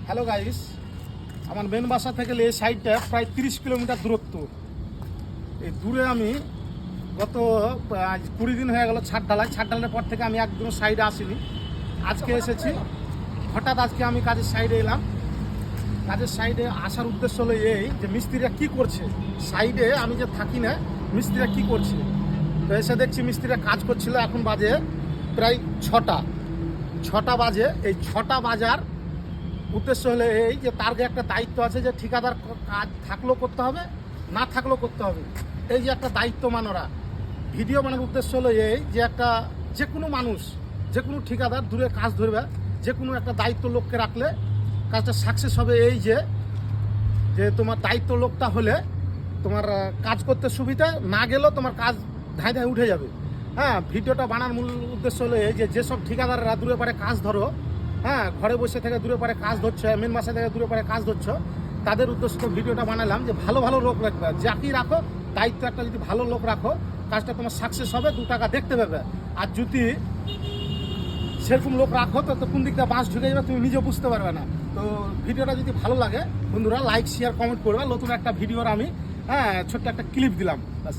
Hello guys, আমার main বাসা থেকে এই সাইডটা প্রায় 30 কিলোমিটার দূরত্ব। এই দূরে আমি গত 20 দিন হয়ে গেল ছাদ ঢালাইয়ের পর থেকে আমি একদম সাইডে আসিনি। আজকে এসেছি, হঠাৎ আজকে আমি কাজের সাইডে এলাম। কাজের সাইডে আসার উদ্দেশ্য হলো এই যে মিস্ত্রিরা কি করছে, সাইডে আমি যে থাকি না মিস্ত্রিরা কি করছে। তো এসে দেখছি মিস্ত্রিরা কাজ করছিল। এখন বাজে প্রায় 6টা বাজে। এই 6টা বাজার উদ্দেশ্য হলো এই যে তার একটা দায়িত্ব আছে যে ঠিকাদার কাজ থাকলেও করতে হবে, না থাকলেও করতে হবে। এই যে একটা দায়িত্ব মানরা ভিডিও বানানোর উদ্দেশ্য হলো এই যে একটা যে কোনো মানুষ, যে কোনো ঠিকাদার দূরে কাজ ধরবে, যে কোনো একটা দায়িত্ব লোককে রাখলে কাজটা সাকসেস হবে। এই যে তোমার দায়িত্ব লোকটা হলে তোমার কাজ করতে সুবিধা, না গেলেও তোমার কাজ ধাঁই ধাঁই উঠে যাবে। হ্যাঁ, ভিডিওটা বানানোর মূল উদ্দেশ্য হলো এই যে যেসব ঠিকাদাররা দূরে পারে কাজ ধরো, হ্যাঁ, ঘরে বসে থেকে দূরে পারে কাজ ধরছো, মেন বাসা থেকে দূরে পারে কাজ ধরছো, তাদের উদ্দেশ্য ভিডিওটা বানালাম যে ভালো ভালো লোক রাখবে। যাকেই রাখো দায়িত্ব একটা যদি ভালো লোক রাখো, কাজটা তোমার সাকসেস হবে, 2 টাকা দেখতে পাবে। আর যদি সেরকম লোক রাখো তো কোন দিকটা বাস ঢুকে যাবে তুমি নিজে বুঝতে পারবে না। তো ভিডিওটা যদি ভালো লাগে বন্ধুরা লাইক শেয়ার কমেন্ট করবে। নতুন একটা ভিডিওর আমি ছোট্ট একটা ক্লিপ দিলাম, বাস।